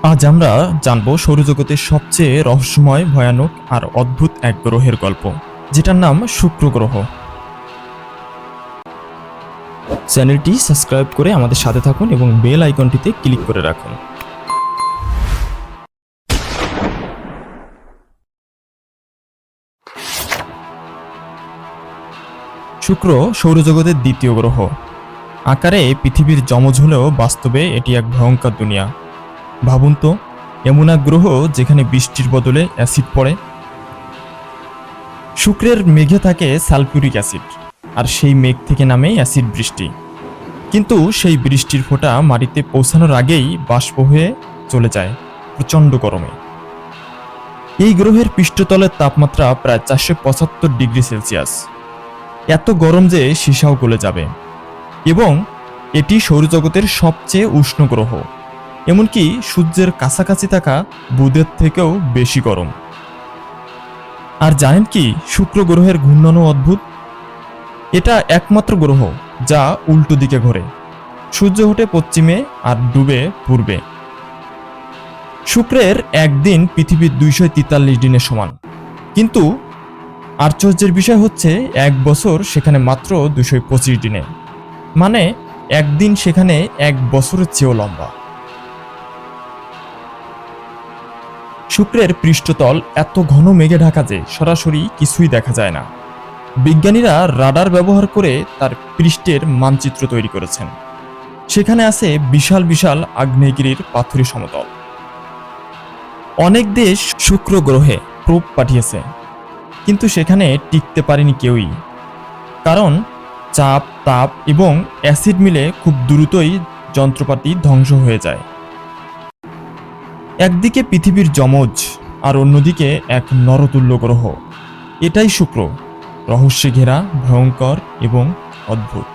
আজ আমরা জানব সৌরজগতের সবচেয়ে রহস্যময়, ভয়ানক আর অদ্ভুত এক গ্রহের গল্প, যেটার নাম শুক্র গ্রহ। চ্যানেলটি সাবস্ক্রাইব করে আমাদের সাথে থাকুন এবং বেল আইকনটিতে ক্লিক করে রাখুন। শুক্র সৌরজগতের দ্বিতীয় গ্রহ। আকারে পৃথিবীর যমজ হলেও বাস্তবে এটি এক ভয়ঙ্কর দুনিয়া। ভাবুন তো, এমন এক গ্রহ যেখানে বৃষ্টির বদলে অ্যাসিড পড়ে। শুক্রের মেঘে থাকে সালফিউরিক অ্যাসিড, আর সেই মেঘ থেকে নামে অ্যাসিড বৃষ্টি। কিন্তু সেই বৃষ্টির ফোঁটা মাটিতে পৌঁছানোর আগেই বাষ্প হয়ে চলে যায় প্রচণ্ড গরমে। এই গ্রহের পৃষ্ঠতলের তাপমাত্রা প্রায় 475 ডিগ্রি সেলসিয়াস, এত গরম যে সীসাও গলে যাবে। এবং এটি সৌরজগতের সবচেয়ে উষ্ণ গ্রহ, এমনকি সূর্যের কাছাকাছি থাকা বুধের থেকেও বেশি গরম। আর জানেন কি, শুক্র গ্রহের ঘূর্ণনও অদ্ভুত। এটা একমাত্র গ্রহ যা উল্টো দিকে ঘোরে। সূর্য ওঠে পশ্চিমে আর ডুবে পূর্বে। শুক্রের একদিন পৃথিবীর 243 দিনের সমান, কিন্তু আশ্চর্যের বিষয় হচ্ছে এক বছর সেখানে মাত্র 225 দিনে। মানে একদিন সেখানে এক বছরের চেয়েও লম্বা। শুক্রের পৃষ্ঠতল এত ঘন মেঘে ঢাকা যে সরাসরি কিছুই দেখা যায় না। বিজ্ঞানীরা রাডার ব্যবহার করে তার পৃষ্ঠের মানচিত্র তৈরি করেছেন। সেখানে আছে বিশাল বিশাল আগ্নেয়গিরির পাথুরে সমতল। অনেক দেশ শুক্র গ্রহে প্রোব পাঠিয়েছে, কিন্তু সেখানে টিকতে পারেনি কেউই। কারণ চাপ, তাপ এবং অ্যাসিড মিলে খুব দ্রুতই যন্ত্রপাতি ধ্বংস হয়ে যায়। একদিকে পৃথিবীর যমজ, আর অন্যদিকে এক নরতুল্য গ্রহ। এটাই শুক্র, রহস্যে ঘেরা, ভয়ঙ্কর এবং অদ্ভুত।